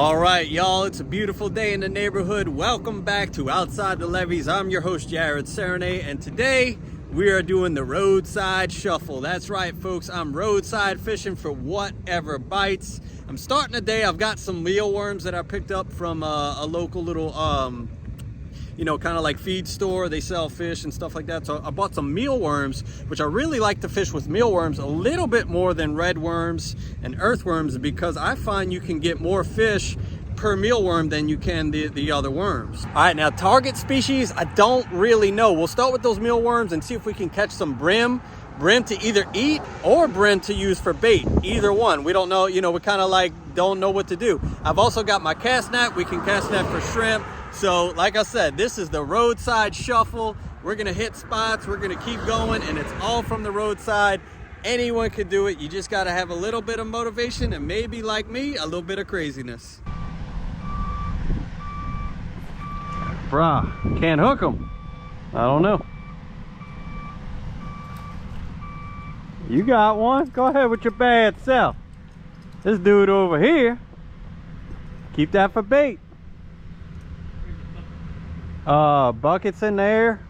All right, y'all, it's a beautiful day in the neighborhood. Welcome back to Outside the Levees. I'm your host, Jared Serigne, and today we are doing the roadside shuffle. That's right, folks. I'm roadside fishing for whatever bites. I'm starting the day. I've got some mealworms that I picked up from a local little, kind of like feed store. They sell fish and stuff like that. So I bought some mealworms, which I really like to fish with mealworms a little bit more than red worms and earthworms, because I find you can get more fish per mealworm than you can the other worms. All right, now target species, I don't really know. We'll start with those mealworms and see if we can catch some brim to either eat or brim to use for bait. Either one, we don't know. We kind of like don't know what to do. I've also got my cast net. We can cast net for shrimp. So like I said, this is the roadside shuffle. We're gonna hit spots, we're gonna keep going, and it's all from the roadside. Anyone can do it. You just gotta have a little bit of motivation and maybe, like me, a little bit of craziness. Bruh, can't hook them. I don't know. You got one? Go ahead with your bad self. This dude over here, keep that for bait. Buckets in there.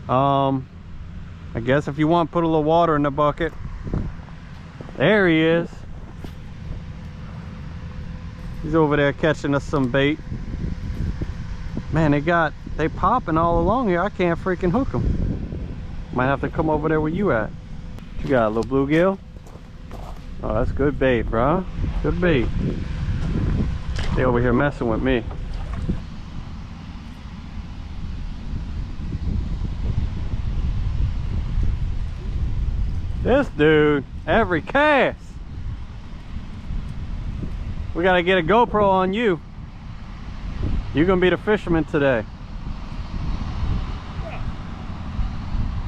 I guess if you want, put a little water in the bucket. There he is. He's over there catching us some bait. Man, they popping all along here. I can't freaking hook them. Might have to come over there where you at. You got a little bluegill? Oh, that's good bait, bro. Good bait. They over here messing with me. This dude, every cast. We gotta get a GoPro on you. You're gonna be the fisherman today.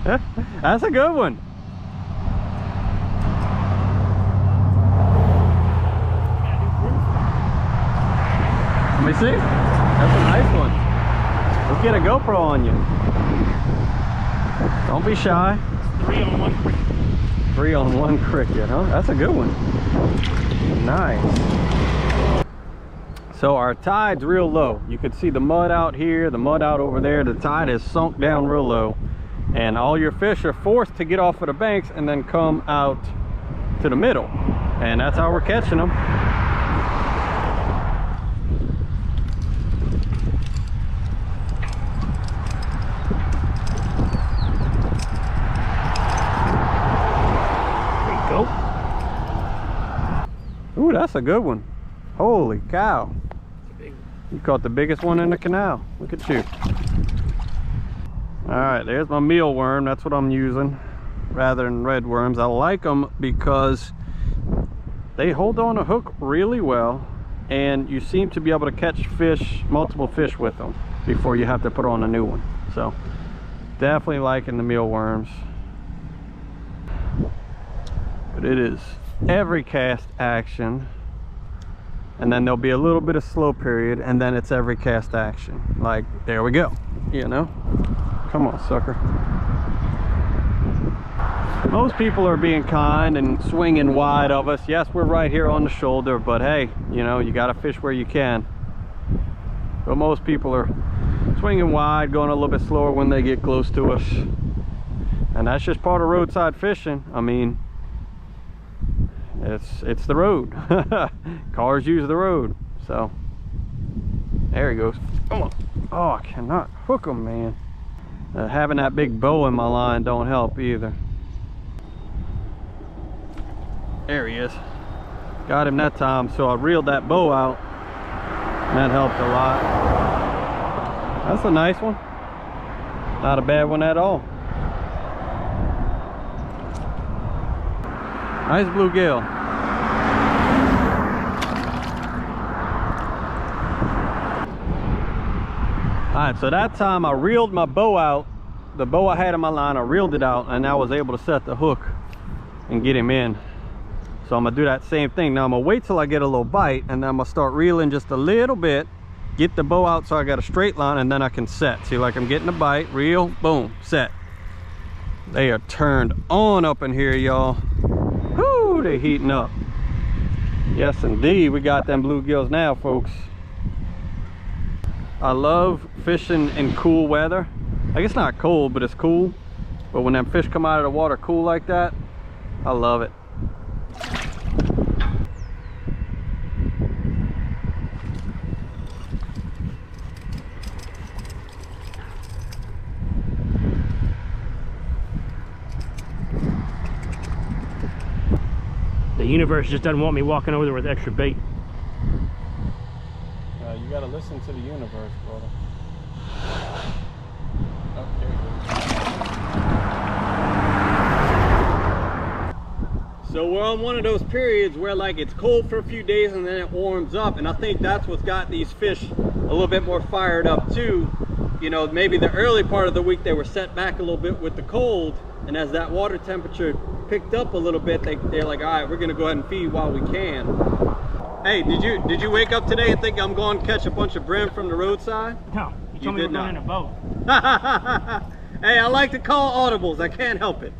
That's a good one. Let me see. That's a nice one. Let's get a GoPro on you. Don't be shy. 3-on-1 cricket. 3-on-1 cricket, huh? That's a good one. Nice. So our tide's real low. You can see the mud out here, the mud out over there. The tide has sunk down real low, and all your fish are forced to get off of the banks and then come out to the middle, and that's how we're catching them. Ooh, that's a good one. Holy cow. You caught the biggest one in the canal. Look at you. All right, there's my mealworm. That's what I'm using rather than red worms. I like them because they hold on a hook really well, and you seem to be able to catch fish, multiple fish with them before you have to put on a new one. So definitely liking the mealworms. But it is every cast action, and then there'll be a little bit of slow period, and then it's every cast action. Like, there we go. Come on, sucker. Most people are being kind and swinging wide of us. Yes, we're right here on the shoulder, but hey, you gotta fish where you can. But most people are swinging wide, going a little bit slower when they get close to us, and that's just part of roadside fishing. I mean, it's the road. Cars use the road. So there he goes. Come on. Oh, I cannot hook him, man. Having that big bow in my line don't help either. There he is. Got him that time, so I reeled that bow out, and that helped a lot. That's a nice one. Not a bad one at all. Nice bluegill. Alright, so that time I reeled my bow out. The bow I had in my line, I reeled it out, and I was able to set the hook and get him in. So I'm gonna do that same thing. Now I'm gonna wait till I get a little bite, and then I'm gonna start reeling just a little bit, get the bow out so I got a straight line, and then I can set. See, like I'm getting a bite, reel, boom, set. They are turned on up in here, y'all. Whoo, they heating up. Yes, indeed, we got them bluegills now, folks. I love fishing in cool weather. Like, it's not cold, but it's cool. But when them fish come out of the water cool like that, I love it. The universe just doesn't want me walking over there with extra bait. You gotta listen to the universe, brother. Oh, there you go. So we're on one of those periods where like it's cold for a few days and then it warms up, and I think that's what's got these fish a little bit more fired up too. You know, maybe the early part of the week they were set back a little bit with the cold, and as that water temperature picked up a little bit, they're like, all right, we're gonna go ahead and feed while we can. Hey, did you wake up today and think I'm going to catch a bunch of brim from the roadside? No, you told me we were going in a boat. Hey, I like to call audibles. I can't help it.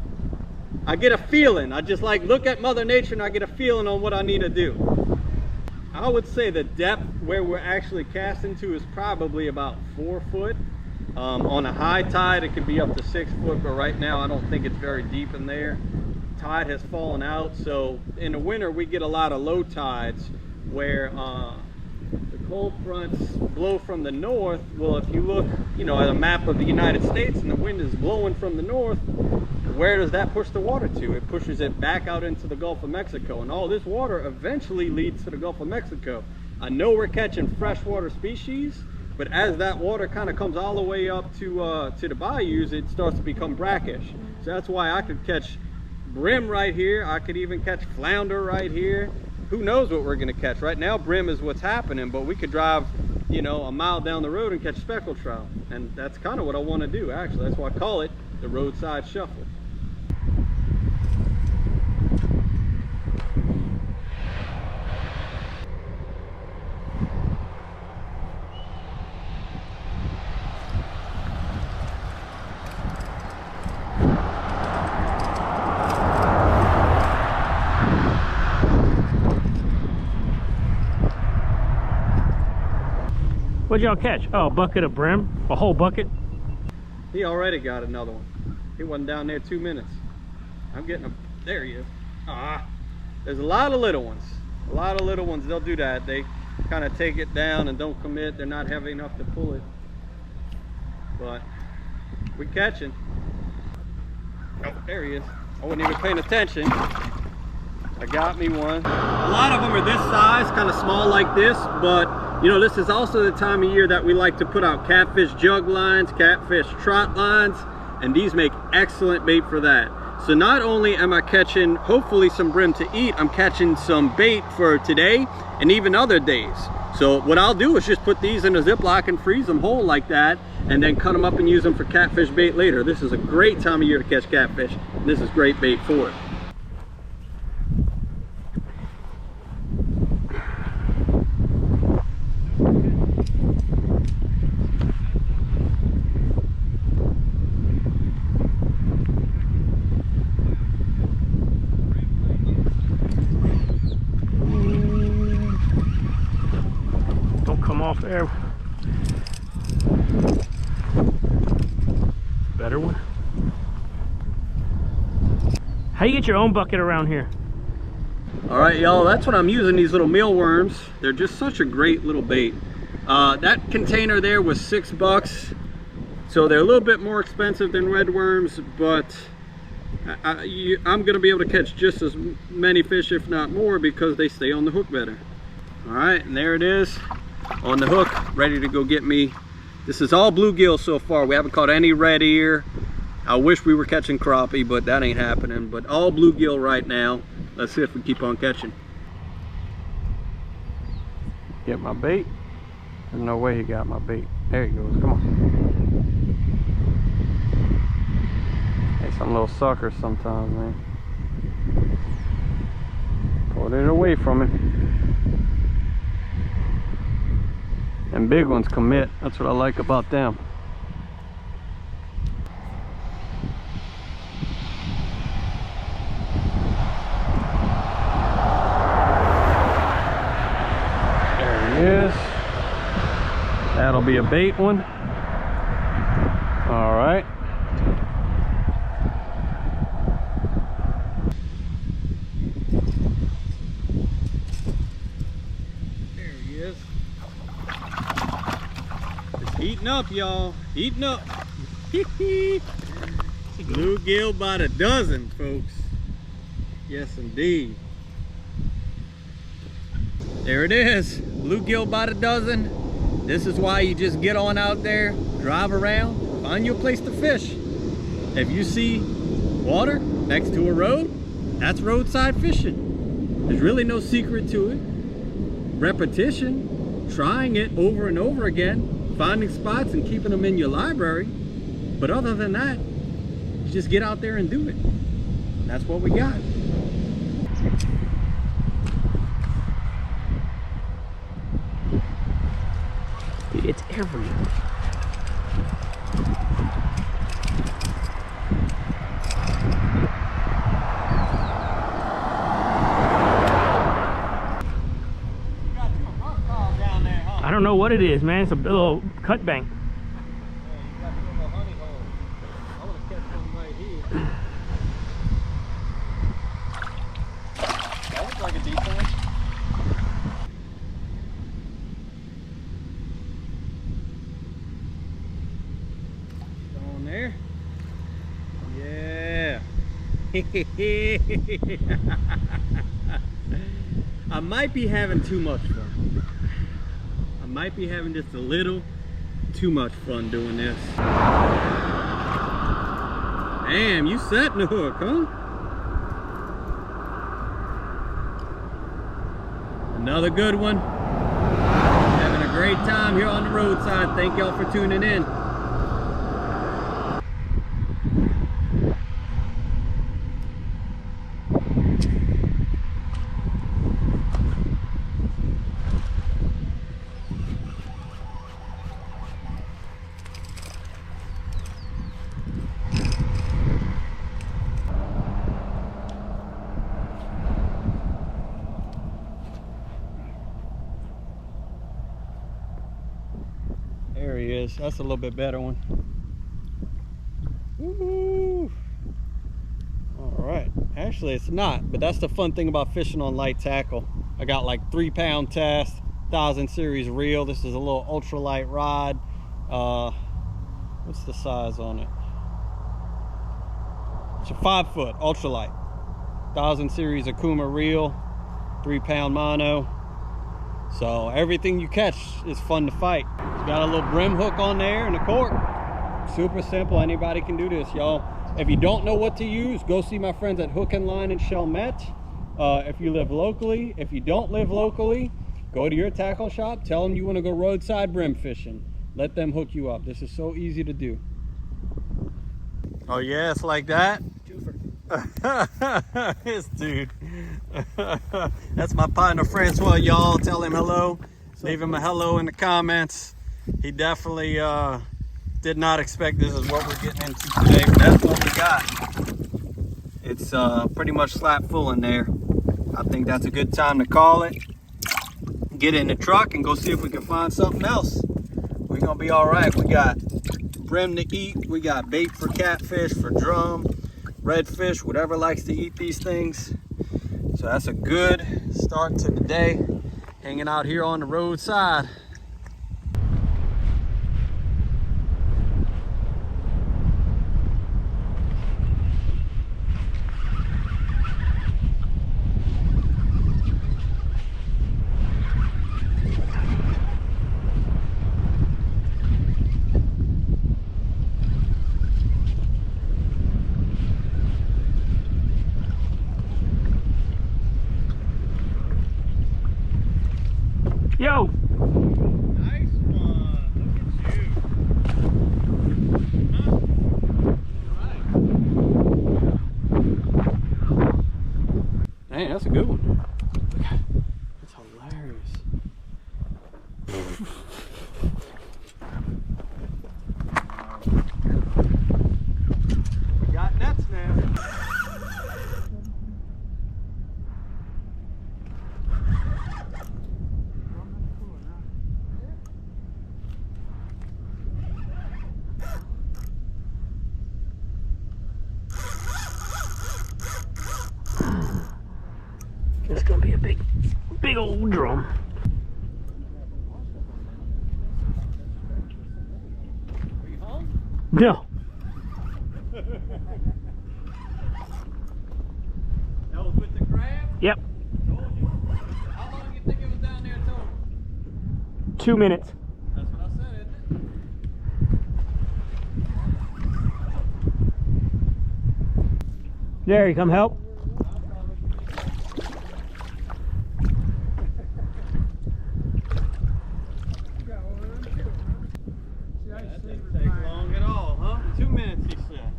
I get a feeling. I just like look at Mother Nature and I get a feeling on what I need to do. I would say the depth where we're actually casting to is probably about 4 foot. On a high tide, it could be up to 6 foot, but right now I don't think it's very deep in there. Tide has fallen out, so in the winter we get a lot of low tides where the cold fronts blow from the north. Well, if you look, you know, at a map of the United States and the wind is blowing from the north, where does that push the water to? It pushes it back out into the Gulf of Mexico, and all this water eventually leads to the Gulf of Mexico. I know we're catching freshwater species, but as that water kind of comes all the way up to the bayous, it starts to become brackish. So that's why I could catch brim right here. I could even catch flounder right here. Who knows what we're going to catch? Right now, brim is what's happening, but we could drive, you know, a mile down the road and catch speckled trout. And that's kind of what I want to do, actually. That's why I call it the roadside shuffle. What'd y'all catch? Oh, a bucket of brim? A whole bucket? He already got another one. He wasn't down there 2 minutes. I'm getting him. There he is. Ah, there's a lot of little ones. A lot of little ones, they'll do that. They kind of take it down and don't commit. They're not heavy enough to pull it. But we're catching. Oh, there he is. I wasn't even paying attention. I got me one. A lot of them are this size, kind of small like this, but you know, this is also the time of year that we like to put out catfish jug lines, catfish trot lines, and these make excellent bait for that. So not only am I catching hopefully some brim to eat, I'm catching some bait for today and even other days. So what I'll do is just put these in a Ziploc and freeze them whole like that, and then cut them up and use them for catfish bait later. This is a great time of year to catch catfish. This is great bait for it. Off there. Better one. How you get your own bucket around here? All right, y'all, that's what I'm using, these little mealworms. They're just such a great little bait. That container there was $6, so they're a little bit more expensive than red worms, but I'm gonna be able to catch just as many fish, if not more, because they stay on the hook better. All right, and there it is. On the hook, ready to go get me. This is all bluegill so far. We haven't caught any red ear. I wish we were catching crappie, but that ain't happening. But all bluegill right now. Let's see if we keep on catching. Get my bait. There's no way he got my bait. There he goes. Come on. Hey, some little suckers sometimes, man. Put it away from him. And big ones commit. That's what I like about them. he is. That'll be a bait one. All right. There he is. It's heating up, y'all. Heating up. Bluegill by the dozen, folks. Yes, indeed. There it is. Bluegill by the dozen. This is why you just get on out there, drive around, find you a place to fish. If you see water next to a road, that's roadside fishing. There's really no secret to it. Repetition, trying it over and over again, finding spots and keeping them in your library. But other than that, you just get out there and do it. That's what we got. Dude, it's everywhere. I don't know what it is, man. It's a little cut bank. There. Yeah. I might be having too much fun. I might be having just a little too much fun doing this. Damn, you setting the hook, huh? Another good one. Having a great time here on the roadside. Thank y'all for tuning in. There he is. That's a little bit better one. Woo! All right. Actually, it's not, but that's the fun thing about fishing on light tackle. I got like 3-pound test, 1000 series reel. This is a little ultralight rod. What's the size on it? It's a 5-foot ultralight, 1000 series Akuma reel, 3-pound mono. So everything you catch is fun to fight. It's got a little brim hook on there and a cork. Super simple. Anybody can do this, y'all. If you don't know what to use, go see my friends at Hook and Line in Chalmette. If you live locally, if you don't live locally, go to your tackle shop. Tell them you want to go roadside brim fishing. Let them hook you up. This is so easy to do. Oh yeah, it's like that. This dude. That's my partner Francois, y'all. Tell him hello. Leave him a hello in the comments. He definitely did not expect this is what we're getting into today, but that's what we got. It's pretty much slap full in there. I think that's a good time to call it. Get in the truck and go see if we can find something else. We're gonna be all right. We got brim to eat. We got bait for catfish, for drum, redfish, whatever likes to eat these things. So that's a good start to the day, hanging out here on the roadside. Yo! Nice one. Look at you. Huh? All right. Dang, that's a good one. That's hilarious. We got nets now. gonna be a big old drum. Are you home? No. That was with the crab? Yep. Told you. How long do you think it was down there total? 2 minutes. That's what I said, isn't it? Jerry, come help. That didn't take long at all, huh? 2 minutes, he said.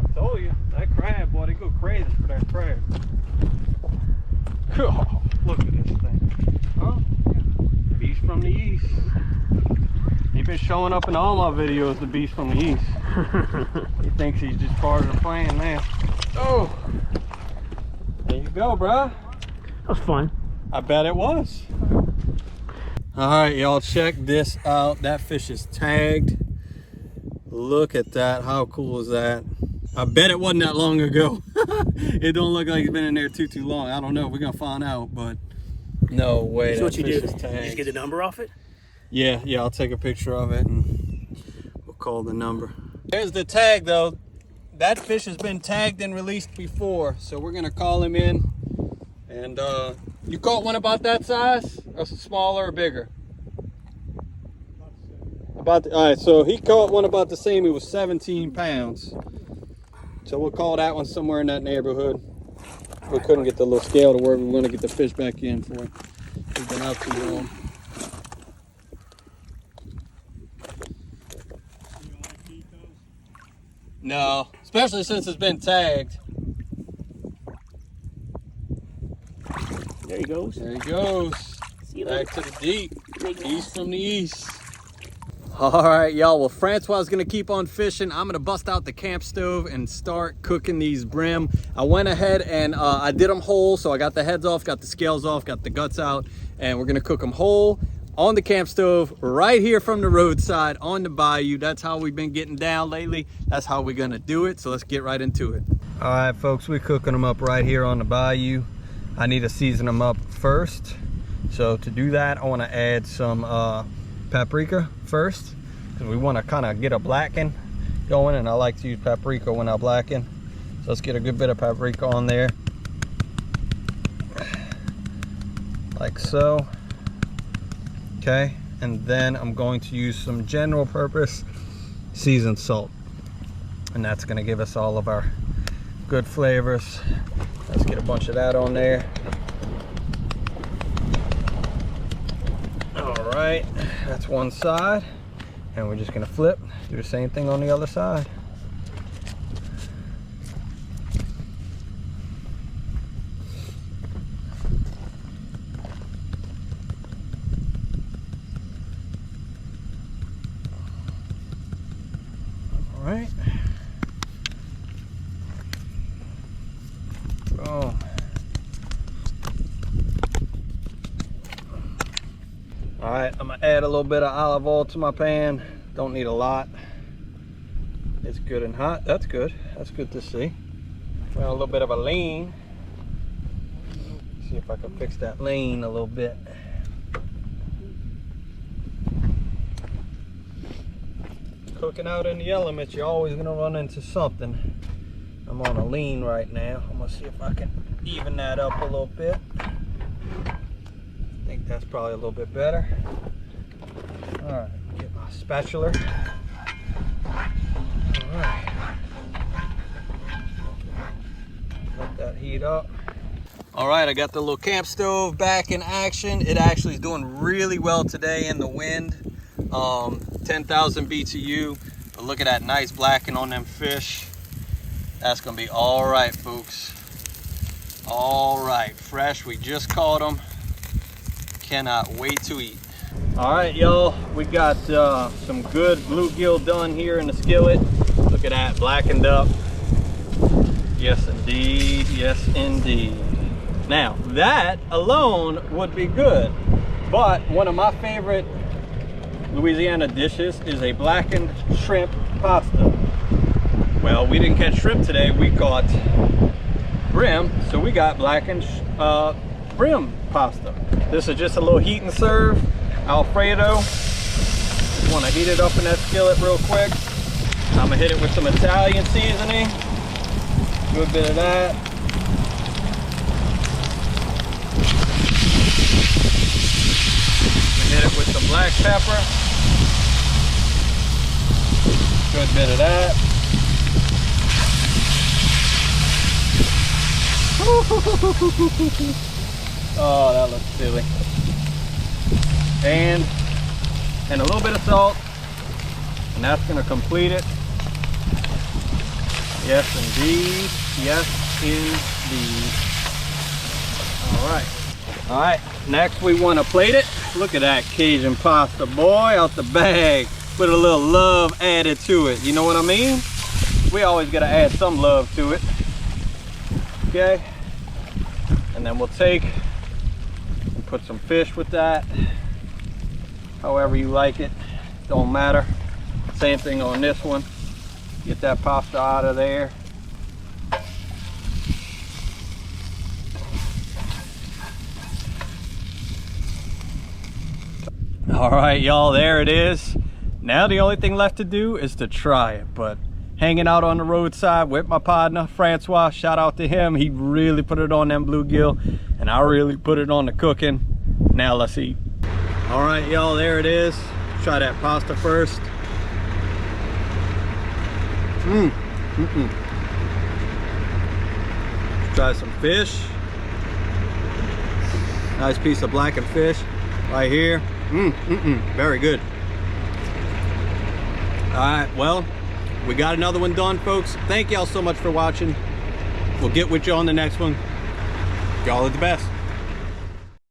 I told you, that crab, boy, they go crazy for that crab. Oh, look at this thing. Huh? Beast from the east. He's been showing up in all my videos, the beast from the east. He thinks he's just part of the plan, man. Oh! There you go, bruh. That was fun. I bet it was. All right, y'all, check this out. That fish is tagged. Look at that. How cool is that? I bet it wasn't that long ago. It don't look like it's been in there too long. I don't know. We're gonna find out, but no way. So what you do? Is You tagged. just get the number off it? Yeah, I'll take a picture of it and we'll call the number. There's the tag though. That fish has been tagged and released before, so we're gonna call him in. And you caught one about that size, or smaller or bigger? All right, so he caught one about the same. It was 17 pounds. So we'll call that one somewhere in that neighborhood. We couldn't get the little scale to work. We want to get the fish back in for it. We've been out too long. No, especially since it's been tagged. There he goes. There he goes. See you Back later. to the deep. East from the east. All right, y'all. Well, Francois is gonna keep on fishing. I'm gonna bust out the camp stove and start cooking these brim. I went ahead and I did them whole, so I got the heads off, got the scales off, got the guts out, and we're gonna cook them whole on the camp stove right here from the roadside on the bayou. That's how we've been getting down lately. That's how we're gonna do it. So let's get right into it. All right, folks, we're cooking them up right here on the bayou. I need to season them up first. So to do that, I want to add some paprika first, because we want to kind of get a blacken going, and I like to use paprika when I blacken. So let's get a good bit of paprika on there, like so. Okay, and then I'm going to use some general purpose seasoned salt, and that's going to give us all of our good flavors. Let's get a bunch of that on there. All right, that's one side, and we're just gonna flip, do the same thing on the other side. All right. Boom. All right, I'm gonna add a little bit of olive oil to my pan. Don't need a lot. It's good and hot. That's good. That's good to see. Well, a little bit of a lean. See if I can fix that lean a little bit. Cooking out in the elements, you're always gonna run into something. I'm on a lean right now. I'm gonna see if I can even that up a little bit. I think that's probably a little bit better. All right, get my spatula. All right, let that heat up. All right, I got the little camp stove back in action. It actually is doing really well today in the wind. 10,000 BTU. But look at that nice blacking on them fish. That's gonna be all right, folks. All right, fresh. We just caught them. Cannot wait to eat. All right, y'all, we got some good bluegill done here in the skillet. Look at that, blackened up. Yes indeed, yes indeed. Now that alone would be good, but one of my favorite Louisiana dishes is a blackened shrimp pasta. Well, we didn't catch shrimp today, we caught brim, so we got blackened brim pasta. This is just a little heat and serve Alfredo. Want to heat it up in that skillet real quick. I'm gonna hit it with some Italian seasoning. Good bit of that. Hit it with some black pepper. Good bit of that. Oh, that looks silly. And a little bit of salt, and that's going to complete it. Yes, indeed. Yes, indeed. All right. Next, we want to plate it. Look at that Cajun pasta, boy, out the bag. With a little love added to it. You know what I mean? We always got to add some love to it. Okay. And then we'll take and put some fish with that. However you like it, don't matter. Same thing on this one. Get that pasta out of there. All right, y'all, there it is. Now the only thing left to do is to try it. But hanging out on the roadside with my partner Francois, shout out to him. He really put it on them bluegill, and I really put it on the cooking. Now let's eat. All right, y'all, there it is. Try that pasta first. Try some fish. Nice piece of blackened fish right here. Very good. All right, well, we got another one done, folks. Thank y'all so much for watching. We'll get with you on the next one. Y'all are the best.